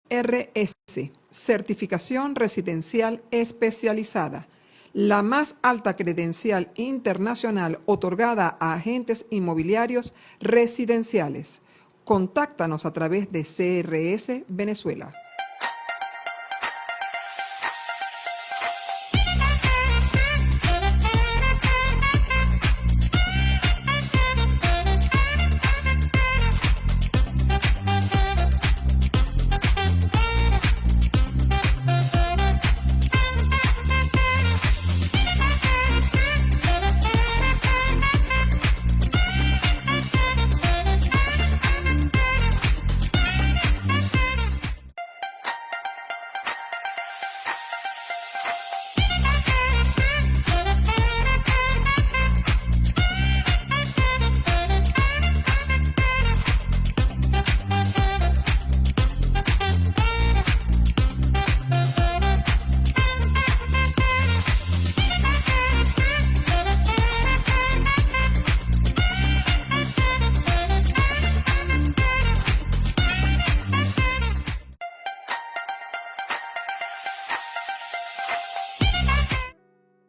CRS, Certificación Residencial Especializada, la más alta credencial internacional otorgada a agentes inmobiliarios residenciales. Contáctanos a través de CRS Venezuela.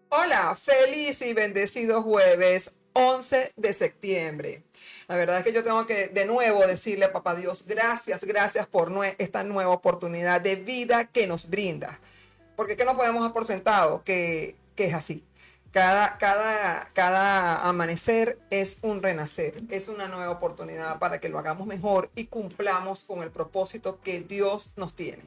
Hola, feliz y bendecido jueves 11 de septiembre. La verdad es que yo tengo que de nuevo decirle a Papá Dios, gracias por esta nueva oportunidad de vida que nos brinda. Porque ¿qué no podemos dar por sentado? Que es así. Cada amanecer es un renacer, es una nueva oportunidad para que lo hagamos mejor y cumplamos con el propósito que Dios nos tiene.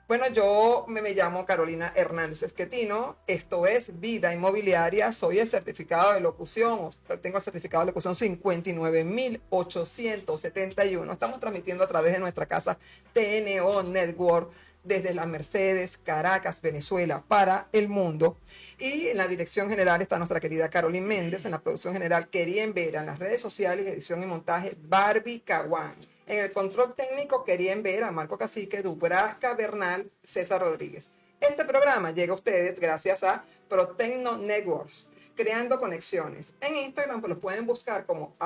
Bueno, yo me llamo Carolina Hernández Esquetino, esto es Vida Inmobiliaria, soy el certificado de locución, tengo el certificado de locución 59.871. Estamos transmitiendo a través de nuestra casa TNO Network desde las Mercedes, Caracas, Venezuela, para el mundo. Y en la dirección general está nuestra querida Carolina Méndez, en la producción general Kerien Vera, en las redes sociales, edición y montaje Barbie Caguán. En el control técnico querían ver a Marco Cacique, Dubrasca Bernal, César Rodríguez. Este programa llega a ustedes gracias a Protecno Networks, creando conexiones. En Instagram pues, lo pueden buscar como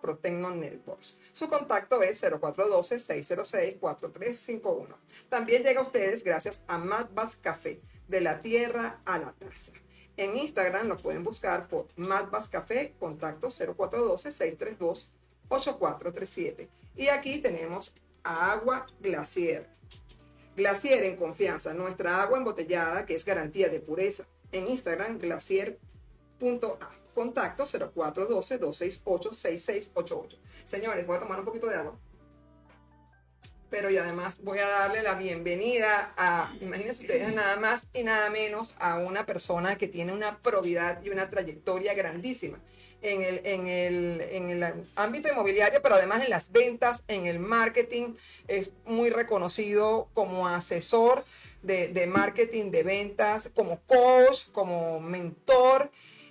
@Protecno Networks. Su contacto es 0412-606-4351. También llega a ustedes gracias a Madbus Café, de la tierra a la taza. En Instagram lo pueden buscar por Madbus Café, contacto 0412-632-8437. Y aquí tenemos agua Glacier. Glacier en confianza, nuestra agua embotellada que es garantía de pureza. En Instagram, glacier.a. Contacto 0412-268-6688. Señores, voy a tomar un poquito de agua. Pero y además voy a darle la bienvenida a, imagínense ustedes, nada más y nada menos a una persona que tiene una probidad y una trayectoria grandísima en el ámbito inmobiliario, pero además en las ventas, en el marketing. Es muy reconocido como asesor de marketing, de ventas, como coach, como mentor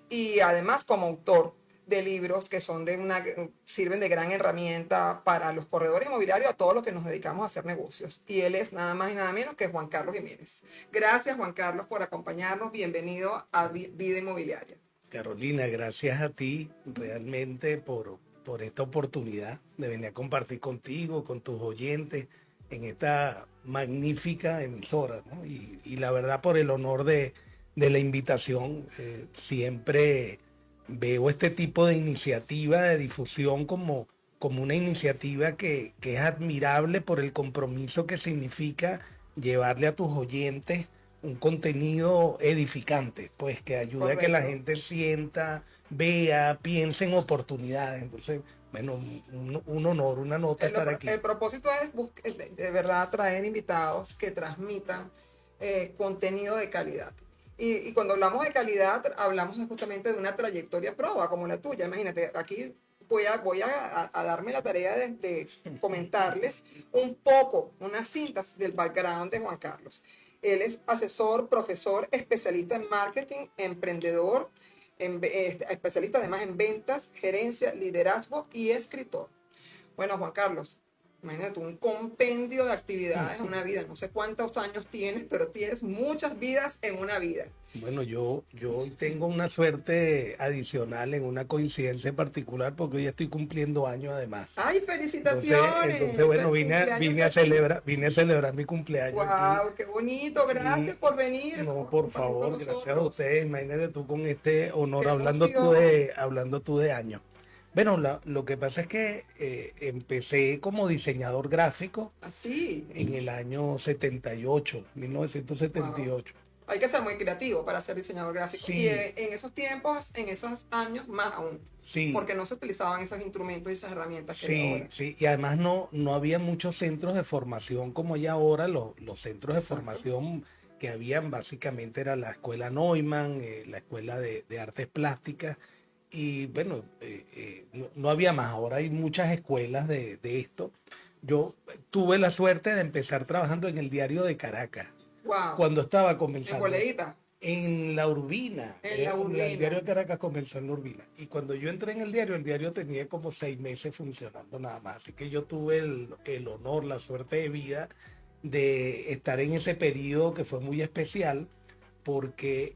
y además como autor de libros que sirven de gran herramienta para los corredores inmobiliarios, a todos los que nos dedicamos a hacer negocios. Y él es nada más y nada menos que Juan Carlos Jiménez. Gracias, Juan Carlos, por acompañarnos. Bienvenido a Vida Inmobiliaria. Carolina, gracias a ti realmente por esta oportunidad de venir a compartir contigo, con tus oyentes, en esta magnífica emisora, ¿no? Y la verdad por el honor de la invitación. Siempre veo este tipo de iniciativa de difusión como una iniciativa que es admirable por el compromiso que significa llevarle a tus oyentes un contenido edificante, pues que ayude Correcto. A que la gente sienta, vea, piense en oportunidades. Entonces, bueno, un honor, una nota estar aquí. El propósito es de verdad traer invitados que transmitan contenido de calidad. Y cuando hablamos de calidad, hablamos justamente de una trayectoria proba como la tuya. Imagínate, aquí voy a darme la tarea de comentarles un poco, una síntesis del background de Juan Carlos. Él es asesor, profesor, especialista en marketing, emprendedor, especialista además en ventas, gerencia, liderazgo y escritor. Bueno, Juan Carlos, Imagínate tú, un compendio de actividades en una vida. No sé cuántos años tienes, pero tienes muchas vidas en una vida. Bueno, yo hoy tengo una suerte adicional en una coincidencia particular porque hoy estoy cumpliendo años además. ¡Ay, Entonces, felicitaciones! bueno, Cumpleaños feliz. vine a celebrar mi cumpleaños aquí. ¡Wow! ¡Qué bonito! Gracias Y por venir a no, por compartir con favor, gracias a nosotros. ustedes. Imagínate tú con este honor ¡Qué emoción! hablando tú de años. Bueno, lo que pasa es que empecé como diseñador gráfico Así. en el año 78, ¡Wow! 1978. Hay que ser muy creativo para ser diseñador gráfico. Y Sí, en esos tiempos, en esos años, más aún. sí, Porque no se utilizaban esos instrumentos y esas herramientas que hay sí, ahora. sí. Y además no había muchos centros de formación como hay ahora. Los centros de Exacto. formación que habían básicamente era la escuela Neumann, la escuela de artes plásticas. Y bueno, no había más. Ahora hay muchas escuelas de esto. Yo tuve la suerte de empezar trabajando en el diario de Caracas ¡Wow! cuando estaba En comenzando. boleíta, En la Urbina, en la el diario Urbina. de Caracas comenzó en la Urbina. Y cuando yo entré en el diario tenía como 6 meses funcionando nada más. Así que yo tuve el honor, la suerte de vida de estar en ese periodo que fue muy especial, porque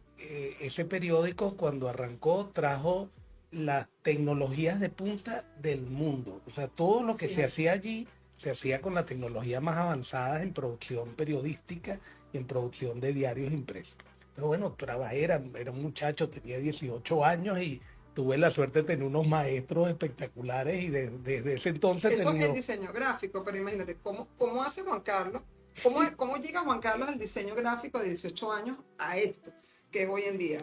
ese periódico cuando arrancó trajo las tecnologías de punta del mundo. O sea, todo lo que se Fíjate. hacía allí se hacía con la tecnología más avanzada en producción periodística y en producción de diarios impresos. Pero bueno, trabajé, era un muchacho, tenía 18 años y tuve la suerte de tener unos maestros espectaculares y desde ese entonces he Eso es el tenido, diseño gráfico, pero imagínate, ¿cómo hace Juan Carlos? ¿Cómo llega Juan Carlos al diseño gráfico de 18 años a esto, que es hoy en día?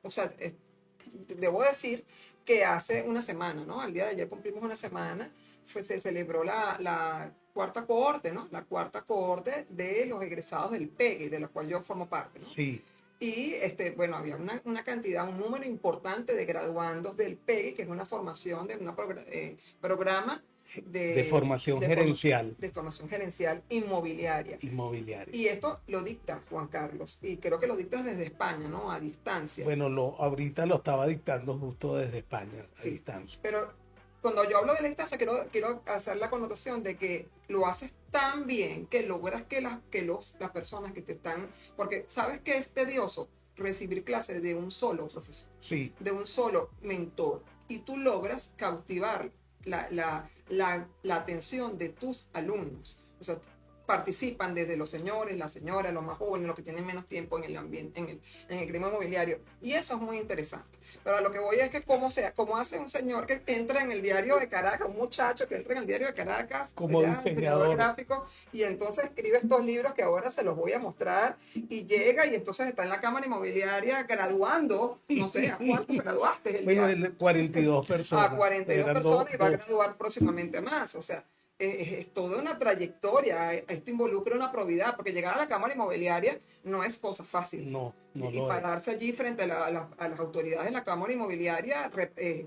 O sea, debo decir que hace una semana, ¿no? Al día de ayer cumplimos una semana, se celebró la cuarta cohorte, ¿no? La cuarta cohorte de los egresados del PEGI, de la cual yo formo parte, ¿no? sí, Y bueno, había una cantidad, un número importante de graduandos del PEGI, que es una formación de un programa de formación de, gerencial de formación gerencial inmobiliaria. inmobiliaria. Y esto lo dicta Juan Carlos, y creo que lo dicta desde España, ¿no? A distancia. Bueno, ahorita lo estaba dictando justo desde España, a Sí, distancia. pero cuando yo hablo de la distancia, quiero hacer la connotación de que lo haces tan bien que logras que las personas que te están, porque sabes que es tedioso recibir clases de un solo profesor, Sí, de un solo mentor, y tú logras cautivar la atención de tus alumnos. O sea, participan desde los señores, las señoras, los más jóvenes, los que tienen menos tiempo en el ambiente, en el gremio inmobiliario. Y eso es muy interesante. Pero a lo que voy es que cómo hace un señor que entra en el diario de Caracas, un muchacho que entra en el diario de Caracas, como ya diseñador diseñador. gráfico, y entonces escribe estos libros que ahora se los voy a mostrar, y llega y entonces está en la Cámara Inmobiliaria graduando, no sé, ¿a cuántos graduaste el Bueno, día? 42 A personas, 42 eran personas y va a dos. graduar próximamente más. O sea, es toda una trayectoria. Esto involucra una probidad, porque llegar a la Cámara Inmobiliaria no es cosa fácil. No Y lo es. pararse allí frente a las autoridades de la Cámara Inmobiliaria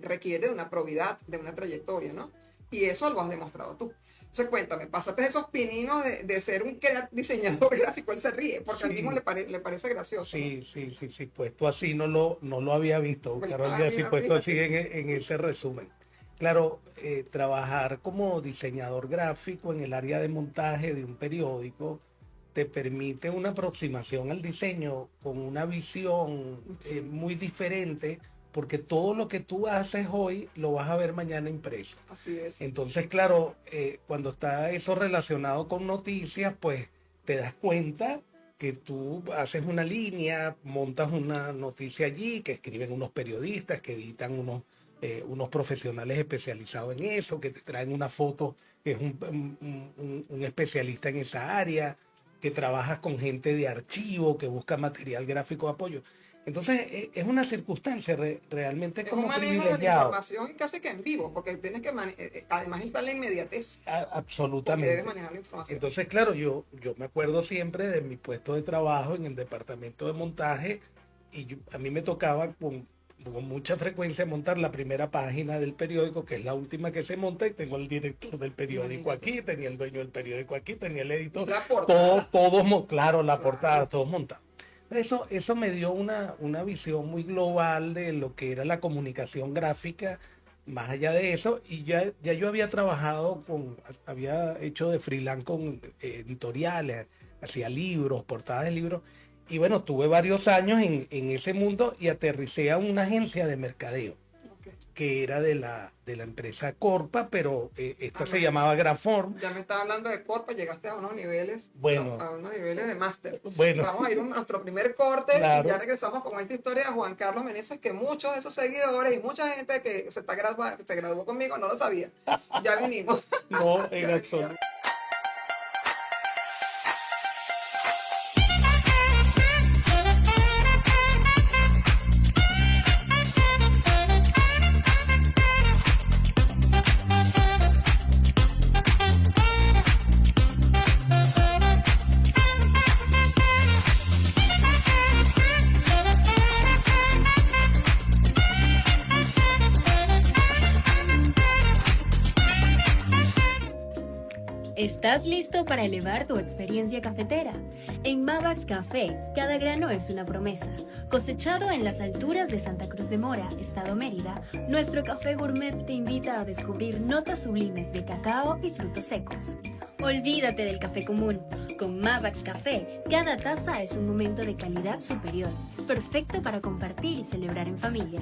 requiere de una probidad, de una trayectoria, ¿no? Y eso lo has demostrado tú. Entonces, cuéntame, pasaste esos pininos de ser un diseñador gráfico. Él se ríe porque al mismo Sí, le parece gracioso, ¿no? sí, puesto así no lo había visto, Carol, Ah, ya sí, mira, puesto así fíjate. en ese resumen. Claro, trabajar como diseñador gráfico en el área de montaje de un periódico te permite una aproximación al diseño con una visión Sí, muy diferente, porque todo lo que tú haces hoy lo vas a ver mañana impreso. así es. Entonces, claro, cuando está eso relacionado con noticias, pues te das cuenta que tú haces una línea, montas una noticia allí, que escriben unos periodistas, que editan unos profesionales especializados en eso, que te traen una foto que es un especialista en esa área, que trabajas con gente de archivo, que busca material gráfico de apoyo. Entonces, es una circunstancia realmente Es un como manejo de la privilegiado. información casi que en vivo, porque tienes que, además está la inmediatez, porque debes Absolutamente. manejar la información. Entonces, claro, yo me acuerdo siempre de mi puesto de trabajo en el departamento de montaje y a mí me tocaba con mucha frecuencia montar la primera página del periódico, que es la última que se monta, y tengo el director del periódico Imagínate. aquí, tenía el dueño del periódico aquí, tenía el Y editor, la portada, claro, la portada, claro. todos montados. Eso me dio una visión muy global de lo que era la comunicación gráfica más allá de eso, y ya yo había trabajado había hecho de freelance con editoriales, hacía libros, portadas de libros, y bueno, tuve varios años en ese mundo y aterricé a una agencia de mercadeo Ok. que era de la empresa Corpa, pero Ah, esta no, se llamaba Graform. ya me estaba hablando de corpo, llegaste a unos niveles, Bueno, a unos niveles de máster. bueno, Vamos a ir a nuestro primer corte y ya claro, regresamos con esta historia de Juan Carlos Meneses, que muchos de esos seguidores y mucha gente que que se graduó conmigo no lo sabía. Ya venimos. no, en Ya venimos. absoluto. ¿Estás listo para elevar tu experiencia cafetera? En Mavax Café, cada grano es una promesa. Cosechado en las alturas de Santa Cruz de Mora, Estado Mérida, nuestro café gourmet te invita a descubrir notas sublimes de cacao y frutos secos. Olvídate del café común. Con Mavax Café, cada taza es un momento de calidad superior, perfecto para compartir y celebrar en familia.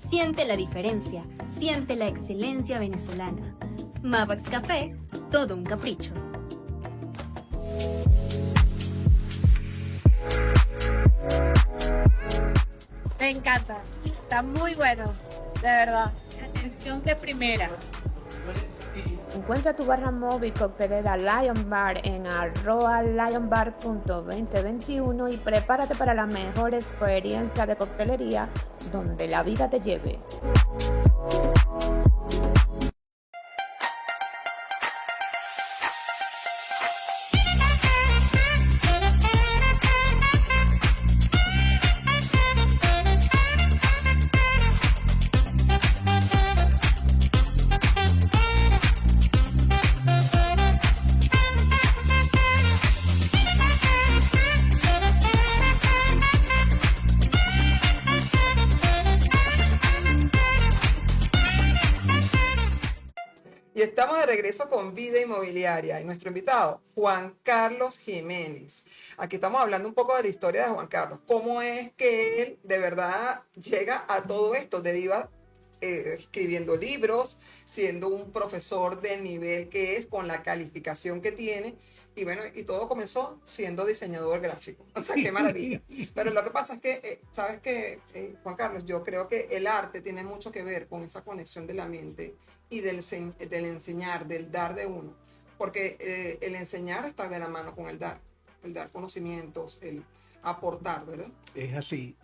Siente la diferencia, siente la excelencia venezolana. Mavax Café, todo un capricho. Me encanta, está muy bueno, de verdad. Atención de primera. Encuentra tu barra móvil coctelera Lion Bar en @lionbar.2021 y prepárate para la mejor experiencia de coctelería donde la vida te lleve. Y estamos de regreso con Vida Inmobiliaria y nuestro invitado, Juan Carlos Jiménez. Aquí estamos hablando un poco de la historia de Juan Carlos. ¿Cómo es que él de verdad llega a todo esto? Deriva escribiendo libros, siendo un profesor del nivel que es, con la calificación que tiene. Y bueno, y todo comenzó siendo diseñador gráfico. O sea, qué maravilla. Pero lo que pasa es que, ¿sabes qué, Juan Carlos? Yo creo que el arte tiene mucho que ver con esa conexión de la mente y del enseñar, del dar de uno. Porque el enseñar está de la mano con el dar conocimientos, el aportar, ¿verdad? Es así.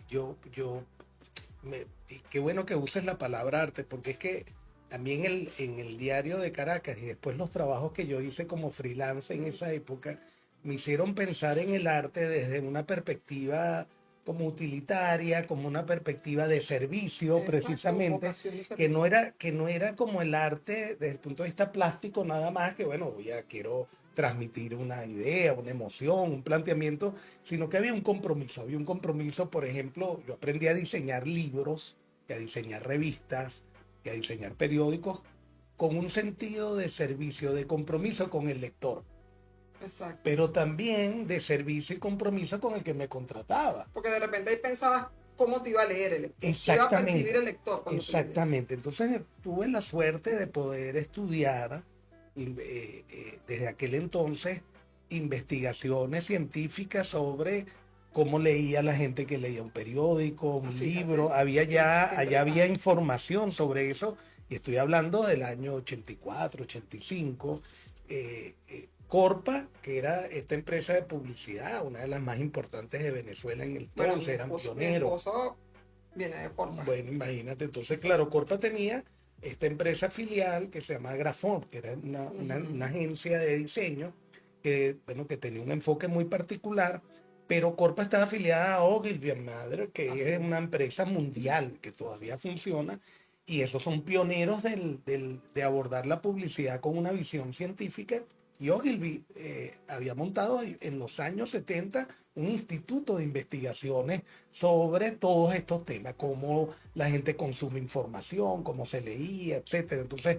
Y qué bueno que uses la palabra arte, porque es que también en el diario de Caracas y después los trabajos que yo hice como freelance en esa época me hicieron pensar en el arte desde una perspectiva como utilitaria, como una perspectiva de servicio, Exacto, precisamente, vocación de que servicio. que no era como el arte desde el punto de vista plástico nada más, que bueno, quiero transmitir una idea, una emoción, un planteamiento, sino que había un compromiso, por ejemplo, yo aprendí a diseñar libros, y a diseñar revistas, y a diseñar periódicos, con un sentido de servicio, de compromiso con el lector, Exacto. pero también de servicio y compromiso con el que me contrataba. Porque de repente ahí pensabas cómo te iba a leer el lector, qué iba a percibir Exactamente, el lector cuando te leyera. exactamente. Entonces tuve la suerte de poder estudiar desde aquel entonces investigaciones científicas sobre cómo leía la gente que leía un periódico, un Fíjate, libro. Allá había interesante. información sobre eso, y estoy hablando del año 84, 85. Corpa, que era esta empresa de publicidad, una de las más importantes de Venezuela en el Bueno, entonces, eran mi pioneros. esposo viene de Corpa. Bueno, imagínate, entonces, claro, Corpa tenía esta empresa filial que se llama Grafón, que era una agencia de diseño que, bueno, que tenía un enfoque muy particular, pero Corpa estaba afiliada a Ogilvy and Mather, que Así es es. una empresa mundial que todavía funciona, y esos son pioneros de abordar la publicidad con una visión científica Y Ogilvy había montado en los años 70 un instituto de investigaciones sobre todos estos temas, cómo la gente consume información, cómo se leía, etcétera. Entonces,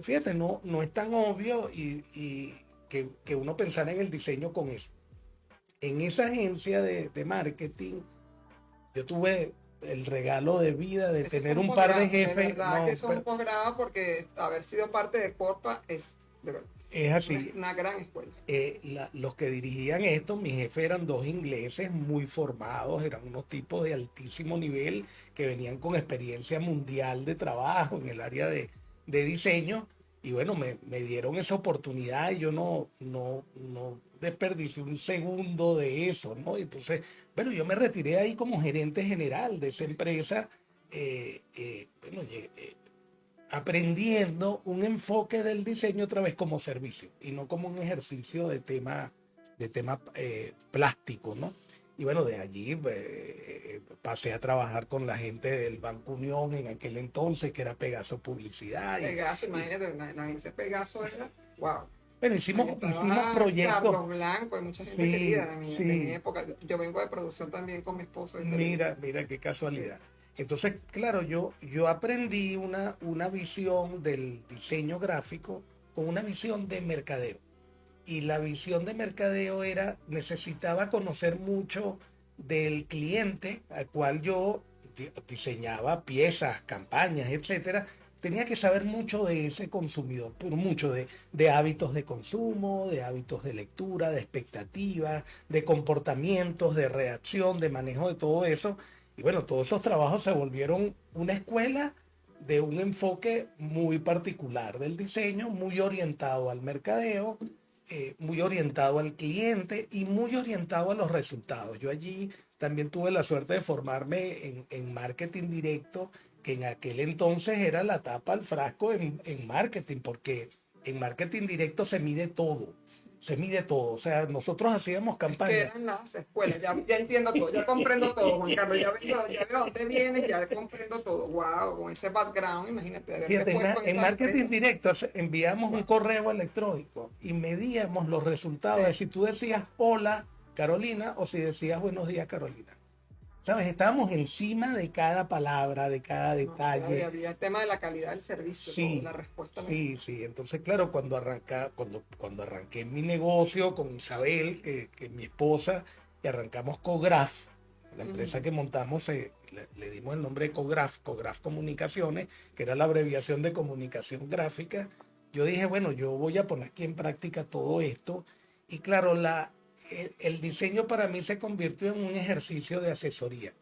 fíjate, no es tan obvio y que uno pensara en el diseño con eso. En esa agencia de marketing, yo tuve el regalo de vida de Ese tener fue un par de posgrado, jefes. de verdad No, que eso es un posgrado porque haber sido parte de Corpa es de verdad es así. una gran escuela. Los que dirigían esto, mis jefes eran dos ingleses muy formados, eran unos tipos de altísimo nivel que venían con experiencia mundial de trabajo en el área de diseño. Y bueno, me dieron esa oportunidad y yo no desperdicié un segundo de eso, ¿no? Entonces, bueno, yo me retiré ahí como gerente general de esa empresa, bueno, aprendiendo un enfoque del diseño otra vez como servicio y no como un ejercicio de tema plástico, ¿no? Y bueno, de allí pasé a trabajar con la gente del Banco Unión en aquel entonces, que era Pegaso Publicidad. Pegaso, imagínate, la agencia Pegaso era, wow. Bueno, Ahí hicimos estaba proyectos. Carlos Blanco, hay mucha gente Sí, querida de mi sí. época. Yo vengo de producción también con mi esposo. Mira qué casualidad. Entonces, claro, yo aprendí una visión del diseño gráfico con una visión de mercadeo. Y la visión de mercadeo necesitaba conocer mucho del cliente al cual yo diseñaba piezas, campañas, etcétera. Tenía que saber mucho de ese consumidor, pero mucho de hábitos de consumo, de hábitos de lectura, de expectativas, de comportamientos, de reacción, de manejo de todo eso. Y bueno, todos esos trabajos se volvieron una escuela de un enfoque muy particular del diseño, muy orientado al mercadeo, muy orientado al cliente y muy orientado a los resultados. Yo allí también tuve la suerte de formarme en marketing directo, que en aquel entonces era la tapa al frasco en marketing, porque en marketing directo se mide todo. Se mide todo. O sea, nosotros hacíamos Que campañas. eran las escuelas, ya entiendo todo, ya comprendo todo, Juan Carlos, ya veo a dónde vienes, ya comprendo todo. Wow, con ese background, imagínate, de haberte Fíjate, puesto en en esa marketing empresa. directo enviamos un Wow. correo electrónico y medíamos los resultados de Sí. si tú decías hola Carolina o si decías buenos días Carolina. ¿Sabes? Estábamos encima de cada palabra, de cada No, detalle. había el tema de la calidad del servicio, todo, Sí, la respuesta. sí. Entonces, claro, cuando arranqué mi negocio con Isabel, que es mi esposa, y arrancamos Cograf, la empresa que montamos, le dimos el nombre de Cograf Comunicaciones, que era la abreviación de comunicación gráfica. Yo dije, bueno, yo voy a poner aquí en práctica todo esto. Y claro, el diseño para mí se convirtió en un ejercicio de asesoría.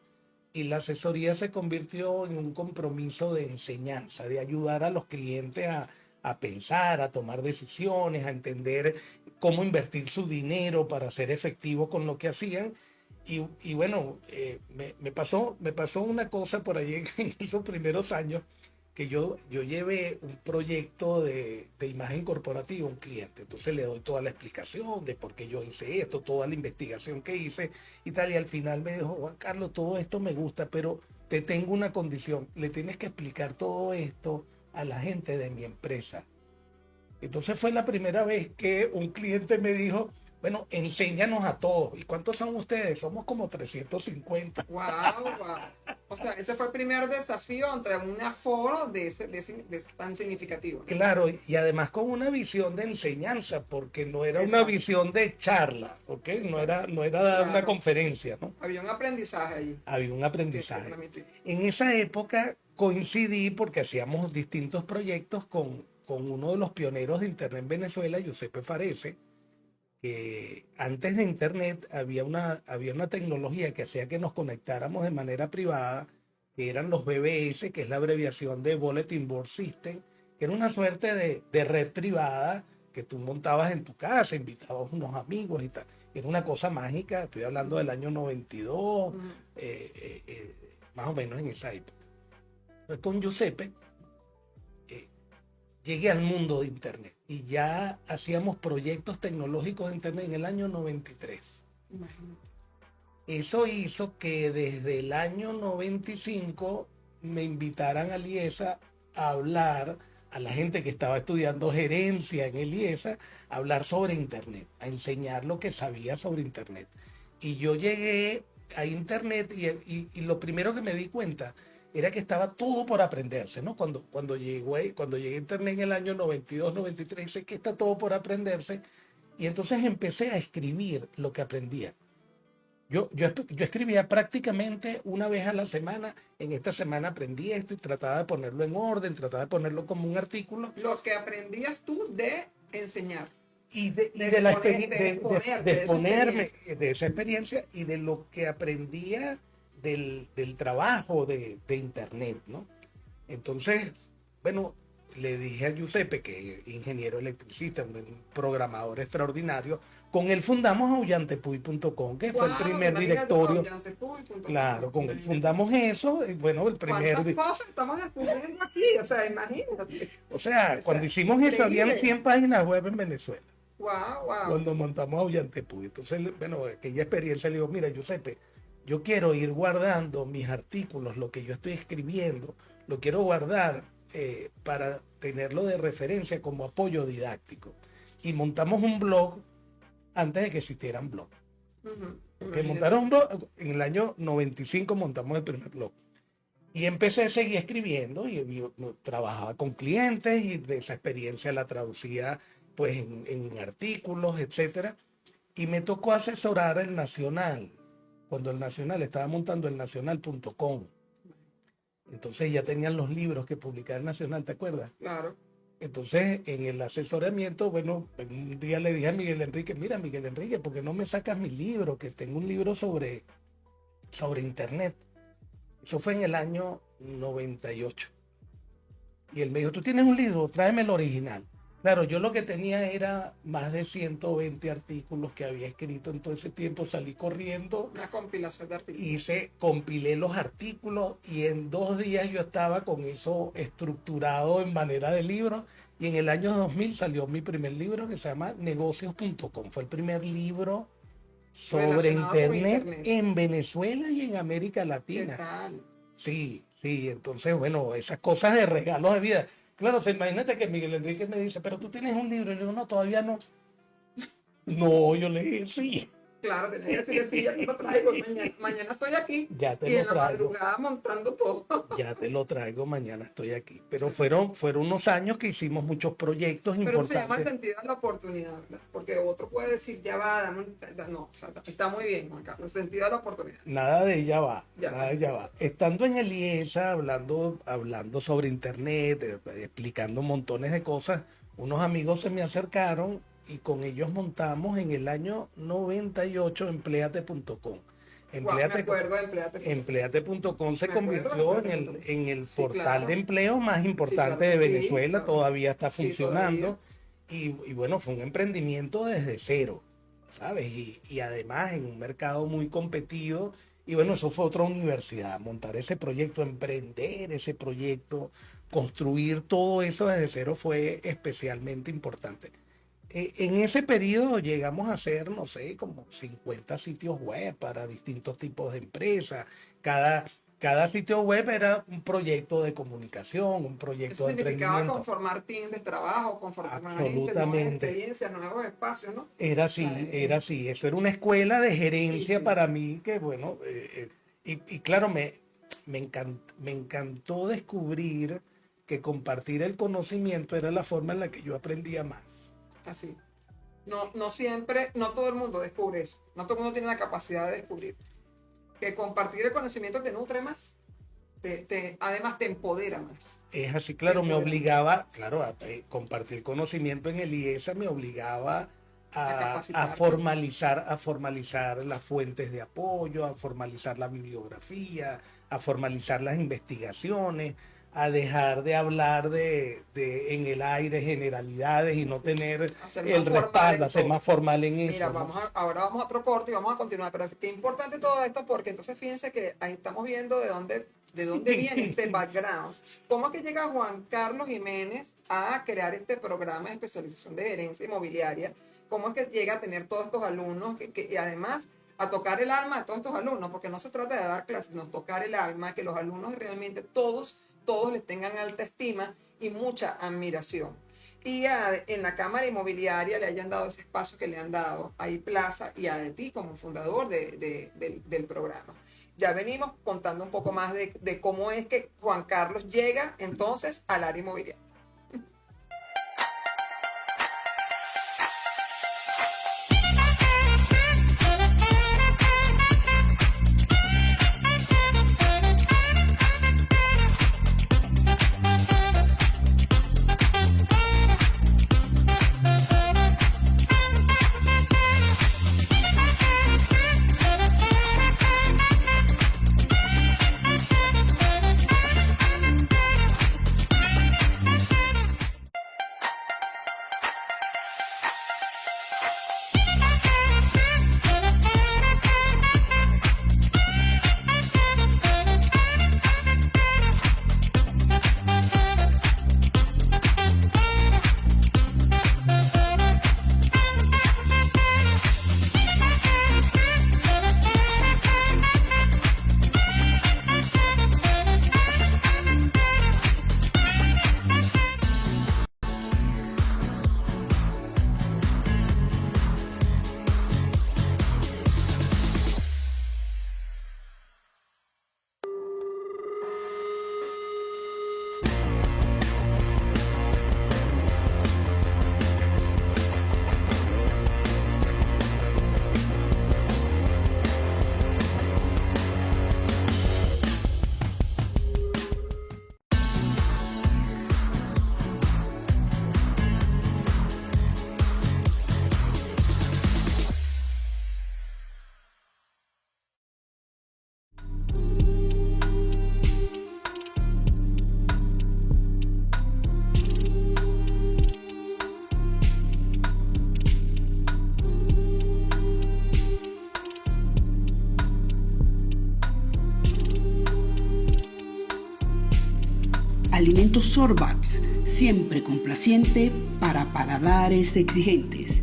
Y la asesoría se convirtió en un compromiso de enseñanza, de ayudar a los clientes a pensar, a tomar decisiones, a entender cómo invertir su dinero para ser efectivo con lo que hacían. Y bueno, me pasó una cosa por ahí en esos primeros años, que yo llevé un proyecto de imagen corporativa a un cliente. Entonces le doy toda la explicación de por qué yo hice esto, toda la investigación que hice y tal. Y al final me dijo, Juan Carlos, todo esto me gusta, pero te tengo una condición. Le tienes que explicar todo esto a la gente de mi empresa. Entonces fue la primera vez que un cliente me dijo, bueno, enséñanos a todos. ¿Y cuántos son ustedes? Somos como 350. Wow, wow. O sea, ese fue el primer desafío entre un aforo de tan significativo, ¿no? Claro, y además con una visión de enseñanza, porque no era una Exacto. visión de charla, ¿ok? No era dar una Claro. conferencia, ¿no? Había un aprendizaje allí. Había un Que aprendizaje. permitir. En esa época coincidí porque hacíamos distintos proyectos con uno de los pioneros de Internet en Venezuela, Giuseppe Farese, que antes de Internet había una tecnología que hacía que nos conectáramos de manera privada, que eran los BBS, que es la abreviación de Bulletin Board System, que era una suerte de red privada que tú montabas en tu casa, invitabas unos amigos y tal. Era una cosa mágica, estoy hablando del año 92, más o menos en esa época. Entonces, con Giuseppe llegué al mundo de Internet y ya hacíamos proyectos tecnológicos de Internet en el año 93. Imagínate. Eso hizo que desde el año 95 me invitaran a Liesa a hablar a la gente que estaba estudiando gerencia en el IESA a hablar sobre Internet, a enseñar lo que sabía sobre Internet. Y yo llegué a Internet y lo primero que me di cuenta era que estaba todo por aprenderse, ¿no? Cuando llegué a Internet en el año 92, 93, sé que está todo por aprenderse. Y entonces empecé a escribir lo que aprendía. Yo escribía prácticamente una vez a la semana. En esta semana aprendí esto y trataba de ponerlo en orden, trataba de ponerlo como un artículo. Lo que aprendías tú de enseñar. De la exponerte, de de esa exponerme experiencia. de esa experiencia y de lo que aprendía del trabajo de Internet, ¿no? Entonces, bueno, le dije a Giuseppe, que es ingeniero electricista, un programador extraordinario, con él fundamos auyantepuy.com, que fue el Wow, primer imagínate, directorio. auyantepuy.com. Claro, con él Imagínate. fundamos eso, y bueno, el primer. ¿Cuántas cosas estamos descubriendo aquí? O sea, imagínate. O sea, O sea, cuando hicimos eso, habían increíble. 100 páginas web en Venezuela. Wow, wow. Cuando montamos Auyantepuy. Entonces, bueno, aquella experiencia le digo, mira, Giuseppe, yo quiero ir guardando mis artículos, lo que yo estoy escribiendo, lo quiero guardar para tenerlo de referencia como apoyo didáctico. Y montamos un blog antes de que existieran blogs. Que montaron un blog, en el año 95 montamos el primer blog. Y empecé a seguir escribiendo y yo trabajaba con clientes y de esa experiencia la traducía pues en artículos, etcétera. Y me tocó asesorar el Nacional, cuando el Nacional estaba montando el nacional.com. Entonces ya tenían los libros que publicaba el Nacional, ¿te acuerdas? Claro. Entonces, en el asesoramiento, bueno, un día le dije a Miguel Enrique, mira, Miguel Enrique, ¿por qué no me sacas mi libro? Que tengo un libro sobre Internet. Eso fue en el año 98. Y él me dijo, ¿tú tienes un libro? Tráeme el original. Claro, yo lo que tenía era más de 120 artículos que había escrito en todo ese tiempo. Salí corriendo, Una compilación de artículos. compilé los artículos y en 2 días yo estaba con eso estructurado en manera de libro. Y en el año 2000 salió mi primer libro que se llama negocios.com. Fue el primer libro sobre Relacionado con Internet Internet. en Venezuela y en América ¿Qué Latina. tal? Sí, sí, entonces, bueno, esas cosas de regalos de vida. Claro, imagínate que Miguel Enrique me dice, pero tú tienes un libro. Y yo digo, no, todavía no. No, yo le dije, sí, Claro, tenía que decirle, sí, ya te lo traigo. Mañana estoy aquí. ya te Y lo en la traigo. madrugada montando todo. Ya te lo traigo, mañana estoy aquí. Pero fueron unos años que hicimos muchos proyectos Pero eso se llama el importantes. sentido de la oportunidad, ¿verdad? Porque otro puede decir, ya va, no, o sea, está muy bien, Juan Carlos, el sentido de la oportunidad. Nada de ella va, Ya. nada de ella va. Estando en el IESA, hablando sobre Internet, explicando montones de cosas, unos amigos se me acercaron y con ellos montamos en el año 98 empleate.com. Wow, me acuerdo de Empleate. Empleate.com se Me acuerdo de convirtió Empleate.com. en el Sí, portal claro. de empleo más Sí, importante claro de que sí, Venezuela, claro. todavía está Sí, funcionando. Y bueno, fue un emprendimiento desde cero, ¿sabes? Y además en un mercado muy competido. Y bueno, eso fue otra universidad, montar ese proyecto, emprender ese proyecto, construir todo eso desde cero fue especialmente importante. En ese periodo llegamos a hacer, no sé, como 50 sitios web para distintos tipos de empresas. Cada sitio web era un proyecto de comunicación, un proyecto Eso de significaba emprendimiento. conformar teams de trabajo, conformar gente, nuevas Absolutamente. experiencias, nuevos espacios, ¿no? Era O sea, así, era así. Eso era una escuela de gerencia Sí, sí. para mí que, bueno, y claro, me encantó descubrir que compartir el conocimiento era la forma en la que yo aprendía más. Así. No siempre, no todo el mundo descubre eso. No todo el mundo tiene la capacidad de descubrir. Que compartir el conocimiento te nutre más. Además te empodera más. Es así, claro, me empodera. obligaba, claro, a compartir conocimiento en el IESA me obligaba A a capacitarte. formalizar las fuentes de apoyo, a formalizar la bibliografía, a formalizar las investigaciones, a dejar de hablar en el aire generalidades y no tener Hacer más el formal respaldo, en ser todo. más formal en eso. Mira, ¿no? ahora vamos a otro corte y vamos a continuar, pero qué importante todo esto porque entonces fíjense que ahí estamos viendo de dónde viene este background. ¿Cómo es que llega Juan Carlos Jiménez a crear este programa de especialización de gerencia inmobiliaria? ¿Cómo es que llega a tener todos estos alumnos y además a tocar el alma de todos estos alumnos? Porque no se trata de dar clases, sino tocar el alma, que los alumnos realmente todos les tengan alta estima y mucha admiración. Y en la Cámara Inmobiliaria le hayan dado ese espacio que le han dado a iPlaza y a ti como fundador del programa. Ya venimos contando un poco más de cómo es que Juan Carlos llega entonces al área inmobiliaria. Alimentos Sorbax, siempre complaciente para paladares exigentes.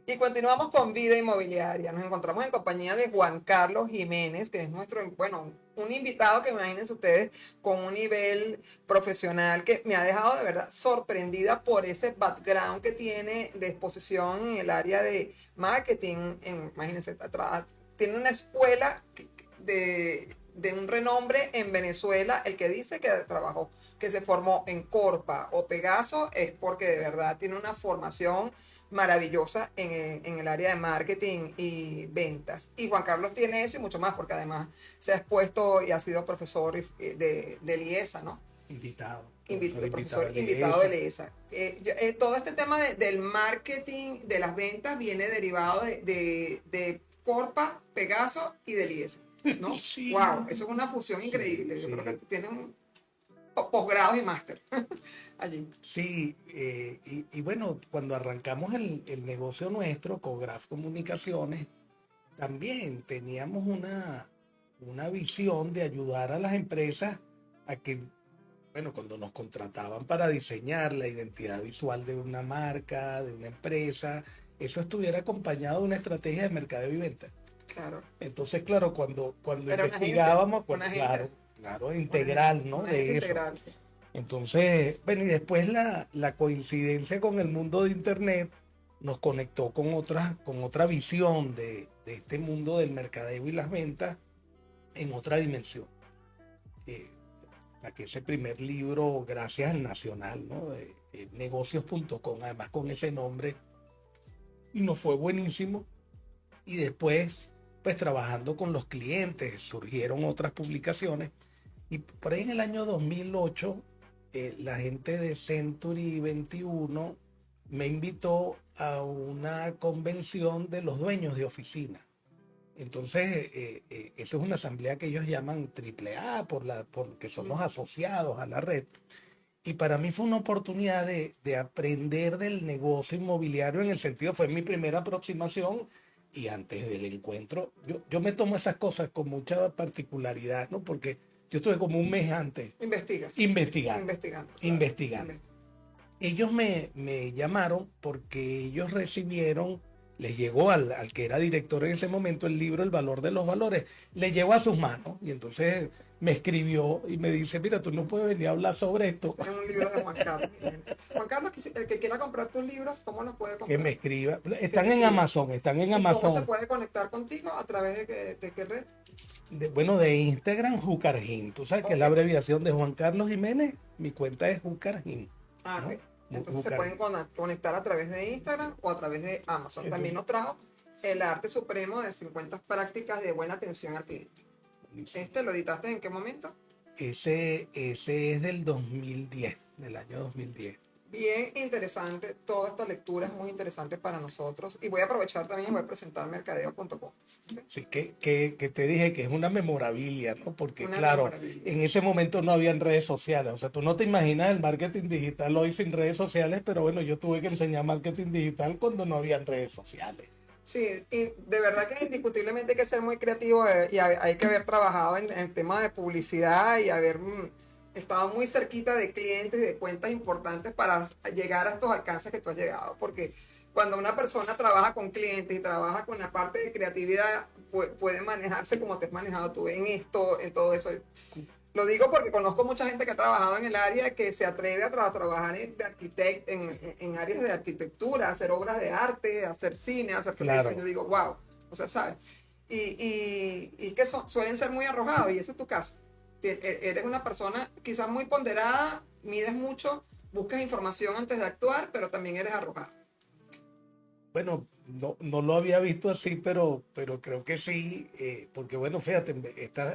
Y continuamos con Vida Inmobiliaria. Nos encontramos en compañía de Juan Carlos Jiménez, que es nuestro, bueno, un invitado que imagínense ustedes con un nivel profesional que me ha dejado de verdad sorprendida por ese background que tiene de exposición en el área de marketing. Imagínense, tiene una escuela de un renombre en Venezuela. El que dice que trabajó, que se formó en Corpa o Pegaso, es porque de verdad tiene una formación maravillosa en el área de marketing y ventas. Y Juan Carlos tiene eso y mucho más, porque además se ha expuesto y ha sido profesor de LIESA, ¿no? Profesor invitado de LIESA. Todo este tema del marketing, de las ventas, viene derivado de Corpa, Pegaso y de LIESA, ¿no? Sí. Wow, eso es una fusión increíble. Sí, Yo sí. creo que tienen posgrados y máster allí. Sí, y bueno, cuando arrancamos el negocio nuestro, Cograf Comunicaciones, también teníamos una visión de ayudar a las empresas a que, bueno, cuando nos contrataban para diseñar la identidad visual de una marca, de una empresa, eso estuviera acompañado de una estrategia de mercadeo y venta. Claro. Entonces, claro, cuando Era investigábamos, una agencia. claro, integral, ¿no? Una De agencia eso. integral. Entonces, bueno, y después la coincidencia con el mundo de Internet nos conectó con otra visión de este mundo del mercadeo y las ventas en otra dimensión. Saqué ese primer libro gracias al Nacional, ¿no? Negocios.com, además con ese nombre, y nos fue buenísimo. Y después, pues trabajando con los clientes, surgieron otras publicaciones. Y por ahí en el año 2008, la gente de Century 21 me invitó a una convención de los dueños de oficina. Entonces, eso es una asamblea que ellos llaman AAA porque somos asociados a la red. Y para mí fue una oportunidad de aprender del negocio inmobiliario en el sentido, fue mi primera aproximación y antes del encuentro, yo me tomo esas cosas con mucha particularidad, ¿no? Porque yo estuve como un mes antes investigando. Ellos me llamaron porque ellos recibieron, les llegó al que era director en ese momento el libro El valor de los valores, le llegó a sus manos y entonces me escribió y me dice, mira, tú no puedes venir a hablar sobre esto. Es un libro de Juan Carlos Jiménez. Juan Carlos, el que quiera comprar tus libros, ¿cómo los puede comprar? Que me escriba. Están en Amazon, están en ¿Y Amazon. cómo se puede conectar contigo? ¿A través de qué red? De Instagram, Jucarjim. Tú sabes que es la abreviación de Juan Carlos Jiménez. Mi cuenta es Jucarjim. Ah, ¿no? ok. Entonces se Jucarjim. pueden conectar a través de Instagram o a través de Amazon. También nos trajo el arte supremo de 50 prácticas de buena atención al cliente. ¿Lo editaste en qué momento? Ese es del 2010, del año 2010. Bien interesante, toda esta lectura es muy interesante para nosotros y voy a aprovechar también y voy a presentar mercadeo.com. Sí, que te dije que es una memorabilia, ¿no? Porque Una claro, memorabilia. en ese momento no habían redes sociales, o sea, tú no te imaginas el marketing digital hoy sin redes sociales, pero bueno, yo tuve que enseñar marketing digital cuando no habían redes sociales. Sí, y de verdad que indiscutiblemente hay que ser muy creativo y hay que haber trabajado en el tema de publicidad y haber estado muy cerquita de clientes, de cuentas importantes para llegar a estos alcances que tú has llegado. Porque cuando una persona trabaja con clientes y trabaja con la parte de creatividad, puede manejarse como te has manejado tú en esto, en todo eso. Lo digo porque conozco mucha gente que ha trabajado en el área que se atreve a trabajar en áreas de arquitectura, a hacer obras de arte, a hacer cine, a hacer televisión. Claro. Yo digo, wow, o sea, ¿sabes? Y que suelen ser muy arrojados, y ese es tu caso. Eres una persona quizás muy ponderada, mides mucho, buscas información antes de actuar, pero también eres arrojado. Bueno, no lo había visto así, pero creo que sí, porque bueno, fíjate,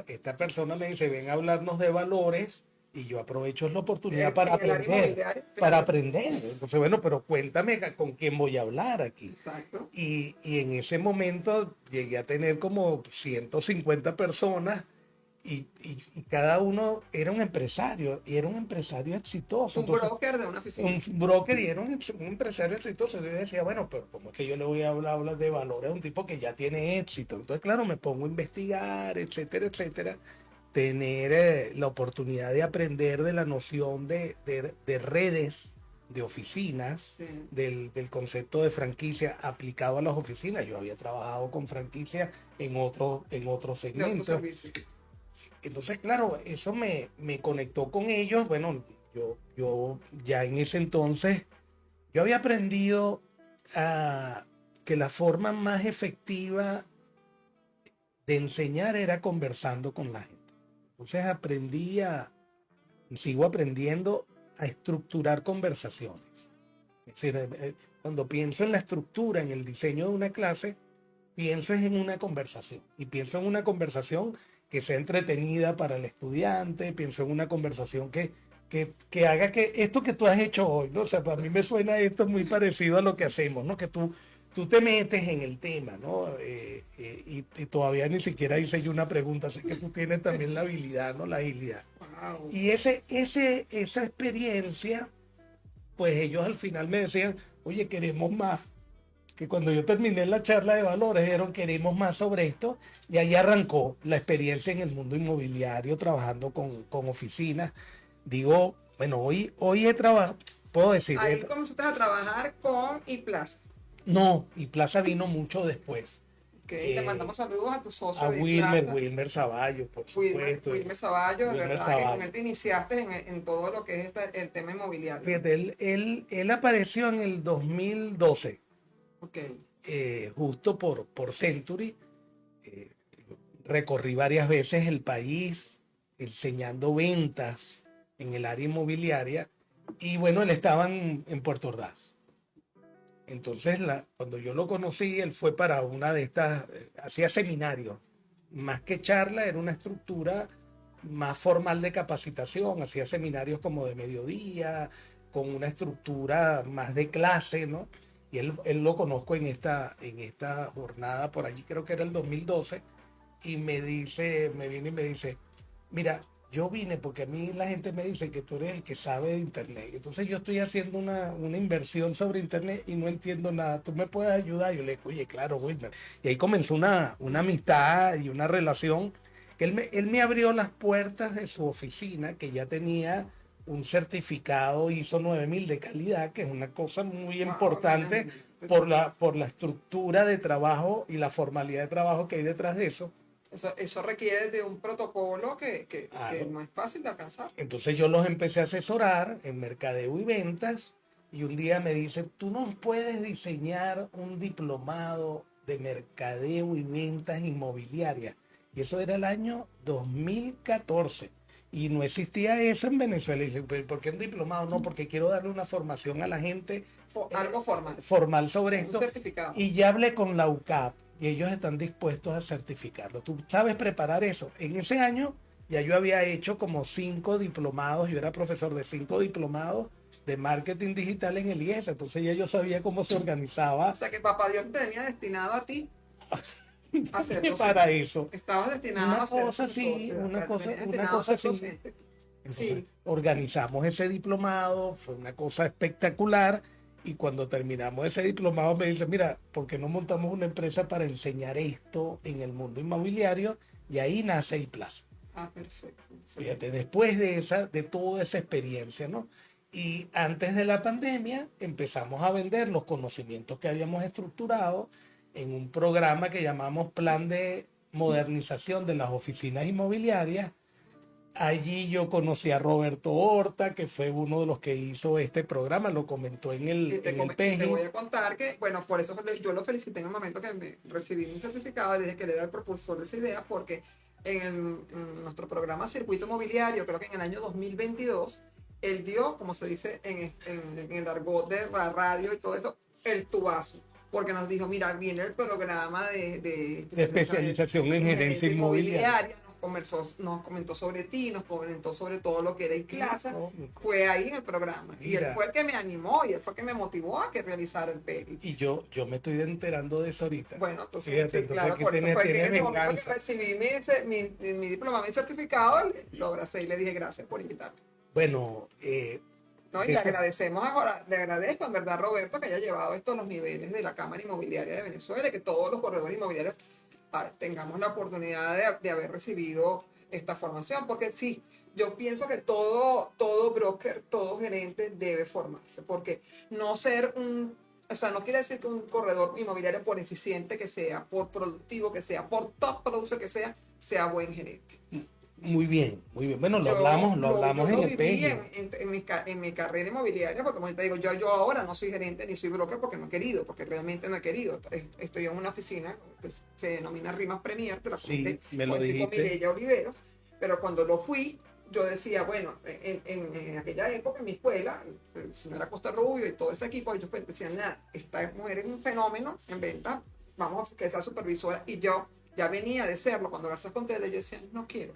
esta persona me dice, ven a hablarnos de valores y yo aprovecho la oportunidad para En el área aprender, inmobiliaria, para claro. aprender. Entonces, bueno, pero cuéntame con quién voy a hablar aquí. Exacto. Y en ese momento llegué a tener como 150 personas y cada uno era un empresario y era un empresario exitoso. Un Entonces, broker de una oficina. un broker y era un empresario exitoso. Yo decía, bueno, pero ¿cómo es que yo le voy a hablar de valores a un tipo que ya tiene éxito? Entonces, claro, me pongo a investigar, etcétera, etcétera. Tener la oportunidad de aprender de la noción de redes, de oficinas, Sí. del concepto de franquicia aplicado a las oficinas. Yo había trabajado con franquicia en otros De otro segmentos. servicio. Entonces, claro, eso me conectó con ellos. Bueno, yo ya en ese entonces, yo había aprendido que la forma más efectiva de enseñar era conversando con la gente. Entonces aprendí y sigo aprendiendo a estructurar conversaciones. Es decir, cuando pienso en la estructura, en el diseño de una clase, pienso en una conversación. Y pienso en una conversación que sea entretenida para el estudiante, pienso en una conversación que haga que esto que tú has hecho hoy, ¿no? O sea, para mí me suena esto muy parecido a lo que hacemos, ¿no? Que tú te metes en el tema, ¿no? Y todavía ni siquiera hice yo una pregunta, así que tú tienes también la habilidad, ¿no? La agilidad. Wow. Y esa experiencia, pues ellos al final me decían, oye, queremos más. Que cuando yo terminé la charla de valores, dijeron, queremos más sobre esto. Y ahí arrancó la experiencia en el mundo inmobiliario, trabajando con oficinas. Digo, bueno, hoy he trabajado, puedo decir, Ahí comenzaste a trabajar con iPlaza. no, y Plaza vino mucho después. Okay, le mandamos saludos a tu socio A de Wilmer, Plaza. Wilmer Zavallo, por supuesto. Wilmer Zavallo, de Wilmer verdad que Zavallo. con él te iniciaste en todo lo que es el tema inmobiliario. Fíjate, él apareció en el 2012, Ok. justo por Century. Recorrí varias veces el país enseñando ventas en el área inmobiliaria y bueno, él estaba en Puerto Ordaz. Entonces, cuando yo lo conocí, él fue para una de estas, hacía seminarios, más que charla, era una estructura más formal de capacitación, hacía seminarios como de mediodía, con una estructura más de clase, ¿no? Y él lo conozco en esta jornada, por allí creo que era el 2012, y me viene y me dice, mira, yo vine porque a mí la gente me dice que tú eres el que sabe de Internet. Entonces yo estoy haciendo una inversión sobre Internet y no entiendo nada. ¿Tú me puedes ayudar? Yo le digo, oye, claro, Wilmer. Y ahí comenzó una amistad y una relación. Él me abrió las puertas de su oficina, que ya tenía un certificado ISO 9000 de calidad, que es una cosa muy importante por la estructura de trabajo y la formalidad de trabajo que hay detrás de eso. Eso requiere de un protocolo que no es fácil de alcanzar. Entonces yo los empecé a asesorar en mercadeo y ventas, y un día me dice, tú nos puedes diseñar un diplomado de mercadeo y ventas inmobiliarias. Y eso era el año 2014. Y no existía eso en Venezuela. Y dice, ¿por qué un diplomado? No, porque quiero darle una formación a la gente. Algo formal. Formal sobre esto. Un certificado. Y ya hablé con la UCAP y ellos están dispuestos a certificarlo. ¿Tú sabes preparar eso? En ese año ya yo había hecho como 5 diplomados. Yo era profesor de 5 diplomados de marketing digital en el IES. Entonces ya yo sabía cómo se organizaba. O sea que papá Dios te tenía destinado a ti. Hacerlo, para eso. Estabas destinado a ser una cosa así. Entonces, sí. Organizamos ese diplomado, fue una cosa espectacular, y cuando terminamos ese diplomado me dice, mira, ¿por qué no montamos una empresa para enseñar esto en el mundo inmobiliario? Y ahí nace iPlaza. Perfecto. Fíjate, después de toda esa experiencia, ¿no? Y antes de la pandemia empezamos a vender los conocimientos que habíamos estructurado en un programa que llamamos Plan de Modernización de las Oficinas Inmobiliarias. Allí yo conocí a Roberto Horta, que fue uno de los que hizo este programa, lo comentó en el PEGI. Te voy a contar que, bueno, por eso yo lo felicité en el momento que me recibí mi certificado, dije que él era el propulsor de esa idea, porque en nuestro programa Circuito Mobiliario, creo que en el año 2022, él dio, como se dice en el argot de la radio y todo esto, el tubazo. Porque nos dijo, mira, viene el programa de especialización en gerencia inmobiliaria. Nos comentó sobre ti, nos comentó sobre todo lo que era IPLAZA. Fue ahí en el programa. Mira, y él fue el que me animó y él fue el que me motivó a que realizara el PEGI. Y yo me estoy enterando de eso ahorita. Bueno, entonces, fíjate, sí, claro, por eso fue que en ese momento que recibí mi diploma, mi certificado, lo abracé y le dije gracias por invitarme. Bueno, no, y le agradecemos ahora, le agradezco en verdad, Roberto, que haya llevado esto a los niveles de la Cámara Inmobiliaria de Venezuela y que todos los corredores inmobiliarios tengamos la oportunidad de haber recibido esta formación, porque sí, yo pienso que todo broker, todo gerente debe formarse, porque no quiere decir que un corredor inmobiliario, por eficiente que sea, por productivo que sea, por top producer que sea buen gerente. Muy bien. Bueno, lo hablamos en el PEGI. En mi carrera inmobiliaria, porque como te digo, yo ahora no soy gerente ni soy broker porque no he querido, porque realmente no he querido. Estoy en una oficina que se denomina Rimas Premier, te la comenté, me lo dijiste. Con Mireya Oliveros, pero cuando lo fui, yo decía, bueno, en aquella época en mi escuela, el señor Acosta Rubio y todo ese equipo, ellos decían, nada, esta mujer es un fenómeno en venta, vamos a que sea supervisora, y yo ya venía de serlo. Cuando Garza Contreras, yo decía, no quiero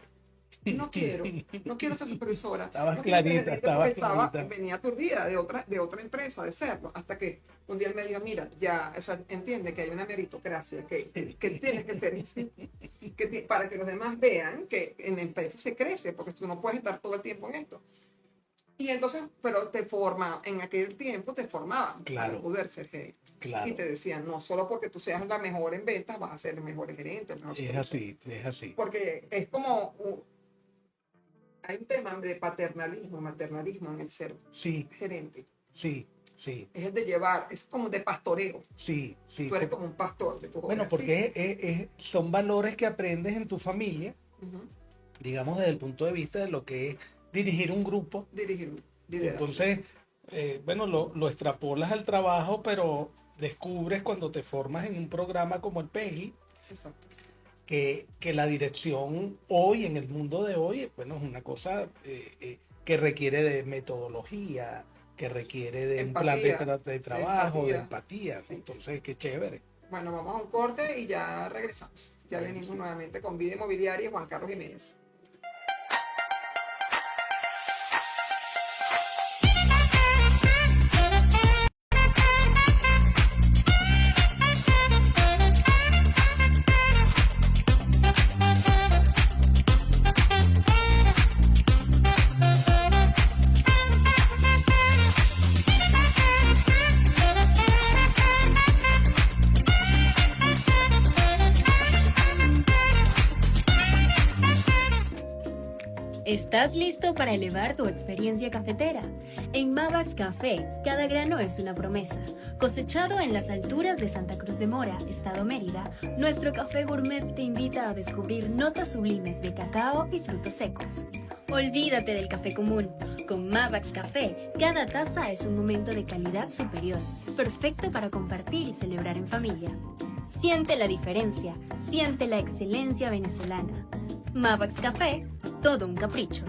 ser supervisora. Estabas no clarita. Venía aturdida de otra empresa, de serlo, hasta que un día él me dijo, mira, ya, o sea, entiende que hay una meritocracia, que tienes que ser así, para que los demás vean que en la empresa se crece, porque tú no puedes estar todo el tiempo en esto. Y entonces, pero en aquel tiempo te formaban para poder ser gerente. Claro. Y te decían, no solo porque tú seas la mejor en ventas, vas a ser el mejor gerente. Es así. Porque es como... hay un tema de paternalismo, maternalismo en el ser gerente. Sí. Es el de llevar, es como de pastoreo. Sí. Tú eres como un pastor de tu Bueno, porque son valores que aprendes en tu familia, digamos desde el punto de vista de lo que es dirigir un grupo. Liderazgo. Entonces, lo extrapolas al trabajo, pero descubres cuando te formas en un programa como el PEGI. Exacto. Que la dirección hoy, en el mundo de hoy, es una cosa que requiere de metodología, que requiere de empatía, un plan de trabajo, de empatía. Sí. Entonces, qué chévere. Bueno, vamos a un corte y ya regresamos. Ya venimos nuevamente con Vida Inmobiliaria y Juan Carlos Jiménez. ¿Estás listo para elevar tu experiencia cafetera? En Mavax Café, cada grano es una promesa. Cosechado en las alturas de Santa Cruz de Mora, Estado Mérida, nuestro café gourmet te invita a descubrir notas sublimes de cacao y frutos secos. Olvídate del café común. Con Mavax Café, cada taza es un momento de calidad superior, perfecto para compartir y celebrar en familia. Siente la diferencia, siente la excelencia venezolana. Mavax Café, todo un capricho.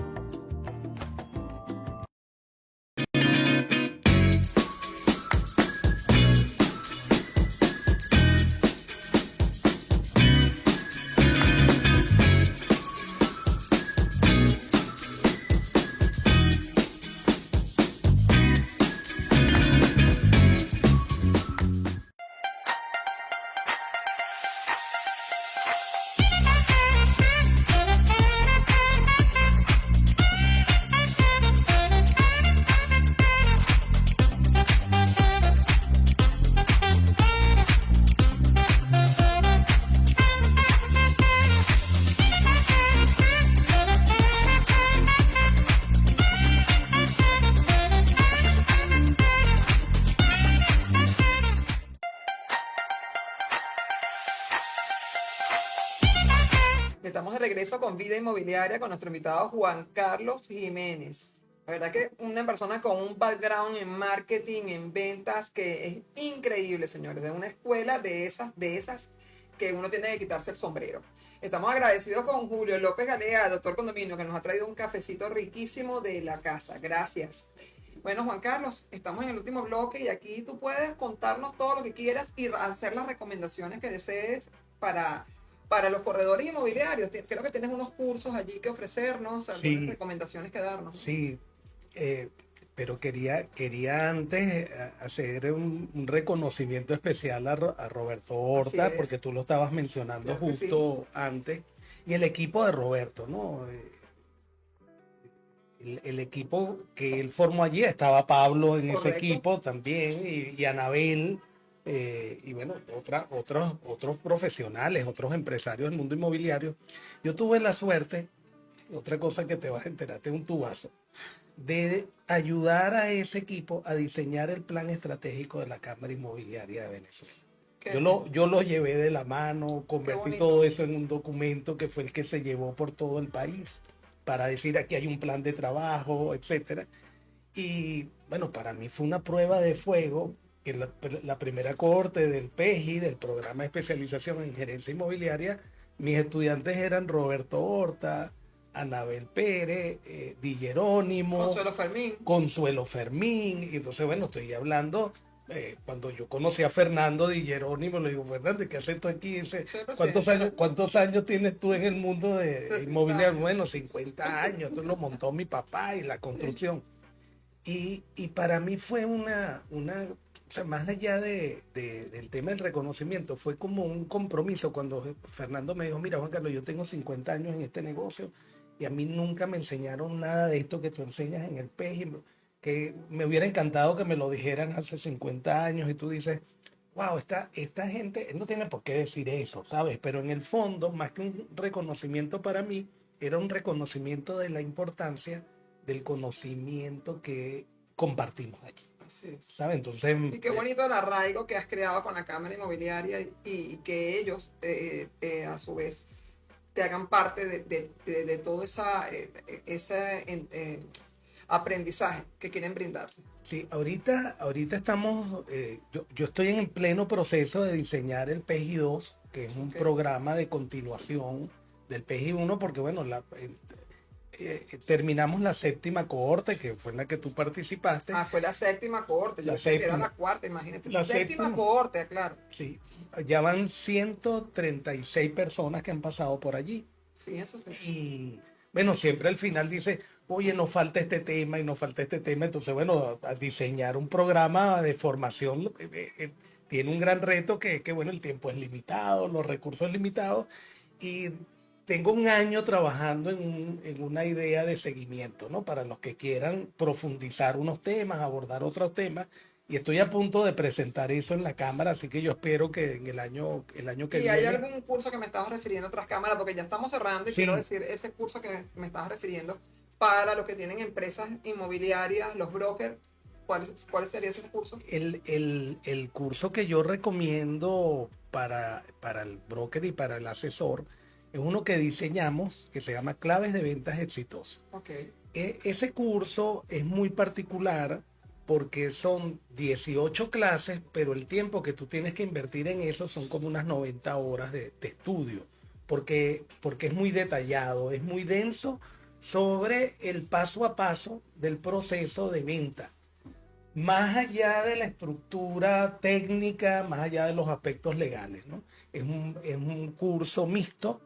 Estamos de regreso con Vida Inmobiliaria con nuestro invitado Juan Carlos Jiménez. La verdad que una persona con un background en marketing, en ventas, que es increíble, señores, de una escuela de esas que uno tiene que quitarse el sombrero. Estamos agradecidos con Julio López Galea, doctor Condominio, que nos ha traído un cafecito riquísimo de la casa. Gracias. Bueno, Juan Carlos, estamos en el último bloque y aquí tú puedes contarnos todo lo que quieras y hacer las recomendaciones que desees para los corredores inmobiliarios. Creo que tienes unos cursos allí que ofrecernos, algunas recomendaciones que darnos. Sí, pero quería antes hacer un reconocimiento especial a Roberto Horta, porque tú lo estabas mencionando justo antes, y el equipo de Roberto, ¿no? El equipo que él formó allí, estaba Pablo en ese equipo también, y Anabel, y bueno, otros profesionales, otros empresarios del mundo inmobiliario. Yo tuve la suerte, otra cosa que te vas a enterarte, un tubazo, de ayudar a ese equipo a diseñar el plan estratégico de la Cámara Inmobiliaria de Venezuela. Yo lo llevé de la mano, convertí todo eso en un documento que fue el que se llevó por todo el país para decir aquí hay un plan de trabajo, etcétera. Y bueno, para mí fue una prueba de fuego que la primera cohorte del PEGI, del Programa de Especialización en Gerencia Inmobiliaria, mis estudiantes eran Roberto Horta, Anabel Pérez, Di Jerónimo, Consuelo Fermín. Y entonces, bueno, estoy hablando, cuando yo conocí a Fernando Di Jerónimo, le digo, Fernando, ¿qué haces tú aquí? Dice, ¿cuántos años tienes tú en el mundo de inmobiliario? Bueno, 50 años, esto lo montó mi papá y la construcción. Y para mí fue o sea, más allá del tema del reconocimiento, fue como un compromiso cuando Fernando me dijo, mira, Juan Carlos, yo tengo 50 años en este negocio y a mí nunca me enseñaron nada de esto que tú enseñas en el PEGI, que me hubiera encantado que me lo dijeran hace 50 años. Y tú dices, wow, esta gente, él no tiene por qué decir eso, ¿sabes? Pero en el fondo, más que un reconocimiento para mí, era un reconocimiento de la importancia del conocimiento que compartimos allí. ¿Sabes? Entonces, y qué bonito el arraigo que has creado con la Cámara Inmobiliaria y que ellos, a su vez, te hagan parte de todo ese aprendizaje que quieren brindarte. Sí, ahorita estamos, yo estoy en pleno proceso de diseñar el PEGI 2, que es un programa de continuación del PEGI 1, porque bueno, terminamos la 7ª cohorte, que fue en la que tú participaste. Fue la 7ª cohorte, yo pensé que era la 4ª, imagínate. La 7ª cohorte, claro. Sí, ya van 136 personas que han pasado por allí. Fíjense ustedes. Y bueno, siempre al final dice, oye, nos falta este tema y nos falta este tema. Entonces, bueno, a diseñar un programa de formación tiene un gran reto que bueno, el tiempo es limitado, los recursos limitados, y tengo un año trabajando en una idea de seguimiento, ¿no? Para los que quieran profundizar unos temas, abordar otros temas, y estoy a punto de presentar eso en la Cámara, así que yo espero que en el año que viene... ¿Y hay algún curso que me estabas refiriendo a otras cámaras? Porque ya estamos cerrando y quiero decir, ese curso que me estabas refiriendo, para los que tienen empresas inmobiliarias, los brokers? ¿Cuál sería ese curso? El curso que yo recomiendo para el broker y para el asesor es uno que diseñamos que se llama Claves de Ventas Exitosas. Okay. Ese curso es muy particular porque son 18 clases, pero el tiempo que tú tienes que invertir en eso son como unas 90 horas de estudio, porque es muy detallado, es muy denso sobre el paso a paso del proceso de venta. Más allá de la estructura técnica, más allá de los aspectos legales, ¿no? Es un curso mixto.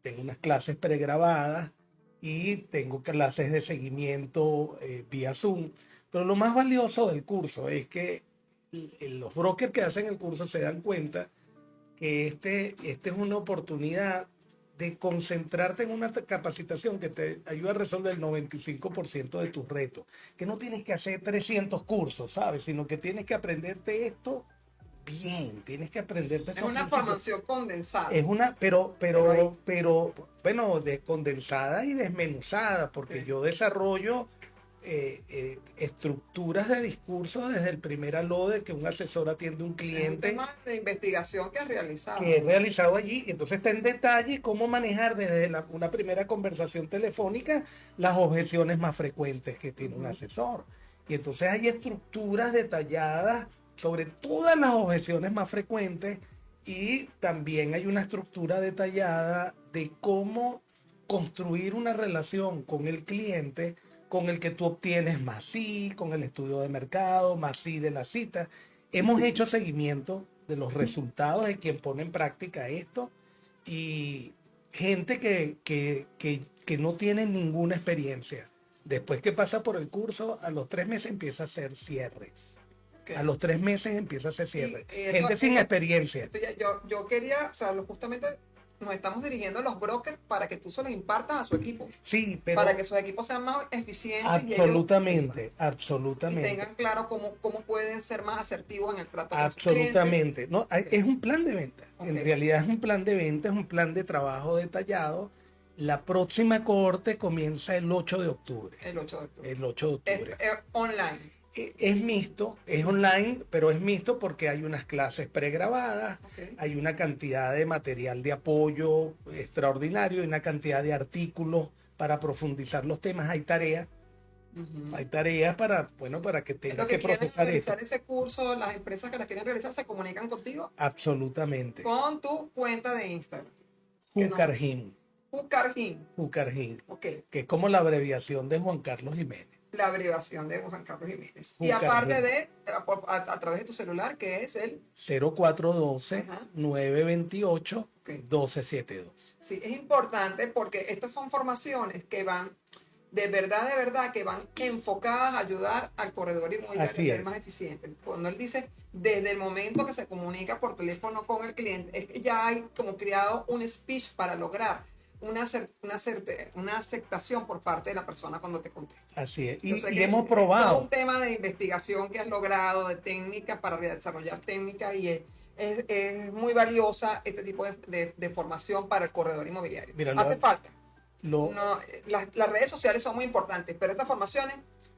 Tengo unas clases pregrabadas y tengo clases de seguimiento vía Zoom. Pero lo más valioso del curso es que los brokers que hacen el curso se dan cuenta que este es una oportunidad de concentrarte en una capacitación que te ayuda a resolver el 95% de tus retos. Que no tienes que hacer 300 cursos, ¿sabes? Sino que tienes que aprenderte esto bien, tienes que aprenderte Es una formación condensada. Es una, pero, bueno, descondensada y desmenuzada, porque yo desarrollo estructuras de discurso desde el primer aló de que un asesor atiende a un cliente. Es un tema de investigación que has realizado. Que he realizado allí. Entonces está en detalle cómo manejar desde una primera conversación telefónica las objeciones más frecuentes que tiene un asesor. Y entonces hay estructuras detalladas sobre todas las objeciones más frecuentes y también hay una estructura detallada de cómo construir una relación con el cliente con el que tú obtienes más sí, con el estudio de mercado, más sí de la cita. Hemos hecho seguimiento de los resultados de quien pone en práctica esto y gente que no tiene ninguna experiencia. Después que pasa por el curso, a los 3 meses empieza a hacer cierres. Okay. A los 3 meses empieza a hacer cierres. Gente sin experiencia. Yo quería, o sea, justamente nos estamos dirigiendo a los brokers para que tú se los impartas a su equipo. Sí, pero... Para que sus equipos sean más eficientes. Absolutamente, absolutamente. Y tengan claro cómo pueden ser más asertivos en el trato con absolutamente. sus clientes. No, es un plan de venta. Okay. En realidad es un plan de venta, es un plan de trabajo detallado. La próxima cohorte comienza el 8 de octubre. El 8 de octubre. El 8 de octubre. Es online. Es mixto, es online, pero es mixto porque hay unas clases pregrabadas, okay. Hay una cantidad de material de apoyo extraordinario, hay una cantidad de artículos para profundizar los temas, hay tareas. Hay tareas para que tengas que procesar realizar ese curso. Las empresas que las quieren realizar se comunican contigo. Absolutamente. Con tu cuenta de Instagram. Jucargin. Jucargin. Okay. Que es como la abreviación de Juan Carlos Jiménez. La abreviación de Juan Carlos Jiménez. Y aparte de, a través de tu celular, que es el 0412-928-1272. Sí, es importante porque estas son formaciones que van, de verdad, que van enfocadas a ayudar al corredor inmobiliario a ser más eficiente. Cuando él dice, desde el momento que se comunica por teléfono con el cliente, es que ya hay como creado un speech para lograr una aceptación por parte de la persona cuando te contesta. Así es. Y hemos probado. Es un tema de investigación que has logrado, de técnica para desarrollar técnica y es muy valiosa este tipo de formación para el corredor inmobiliario. Mira, hace falta. Las redes sociales son muy importantes, pero estas formaciones,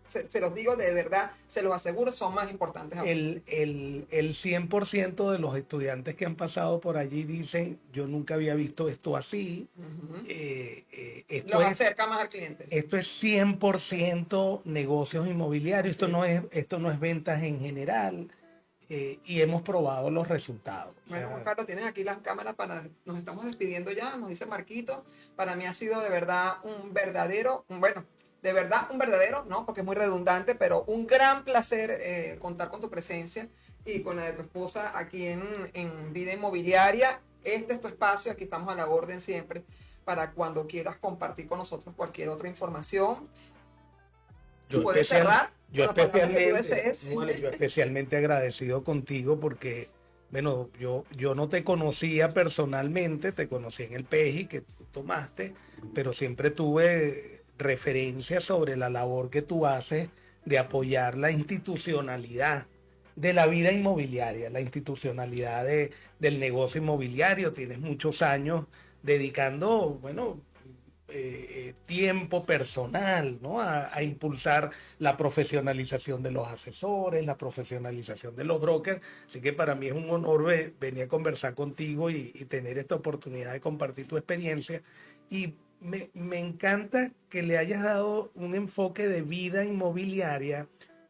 se los digo de verdad, se los aseguro, son más importantes aún. El 100% de los estudiantes que han pasado por allí dicen, yo nunca había visto esto así. Los acerca más al cliente. Esto es 100% negocios inmobiliarios, esto no es ventas en general. Y hemos probado los resultados. Bueno, Juan Carlos, tienes aquí las cámaras nos estamos despidiendo ya, nos dice Marquito. Para mí ha sido de verdad un verdadero, no, porque es muy redundante, pero un gran placer contar con tu presencia y con la de tu esposa aquí en Vida Inmobiliaria. Este es tu espacio, aquí estamos a la orden siempre para cuando quieras compartir con nosotros cualquier otra información. Puedes cerrar. Yo especialmente agradecido contigo porque, bueno, yo no te conocía personalmente, te conocí en el PEGI que tú tomaste, pero siempre tuve referencias sobre la labor que tú haces de apoyar la institucionalidad de la vida inmobiliaria, la institucionalidad del negocio inmobiliario. Tienes muchos años dedicando, bueno, tiempo personal, ¿no? A impulsar la profesionalización de los asesores, la profesionalización de los brokers. Así que para mí es un honor venir a conversar contigo y tener esta oportunidad de compartir tu experiencia. Y me encanta que le hayas dado un enfoque de vida inmobiliaria,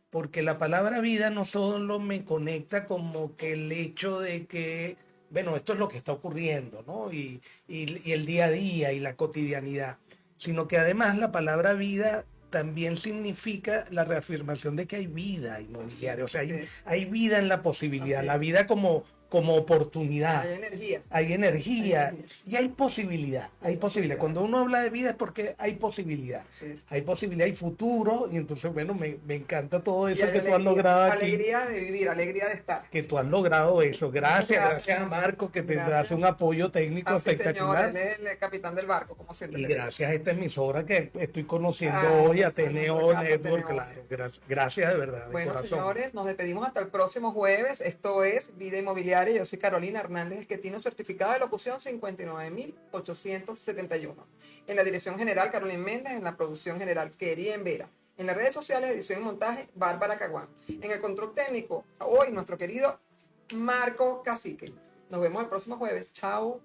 porque la palabra vida no solo me conecta como que el hecho de que, bueno, esto es lo que está ocurriendo, ¿no? Y el día a día y la cotidianidad, sino que además la palabra vida también significa la reafirmación de que hay vida inmobiliaria, o sea, hay vida en la posibilidad, la vida como oportunidad. Hay energía. Hay energía y hay posibilidad. Hay posibilidad. Cuando uno habla de vida es porque hay posibilidad. Hay posibilidad, hay futuro. Y entonces, bueno, me encanta todo eso que tú has logrado aquí. Alegría de vivir, alegría de estar. Que tú has logrado eso. Gracias a Marco, que te hace un apoyo técnico espectacular. Señor, él es el capitán del barco, como siempre. Y gracias a esta emisora que estoy conociendo hoy, a Teneo Network, claro. Gracias de verdad. Bueno, señores, nos despedimos hasta el próximo jueves. Esto es Vida Inmobiliaria. Yo soy Carolina Hernández Esquetino, certificado de locución 59871. En la dirección general, Carolina Méndez. En la producción general, Kerien Vera. En las redes sociales, edición y montaje, Bárbara Caguán. En el control técnico, hoy nuestro querido Marco Cacique. Nos vemos el próximo jueves. Chao.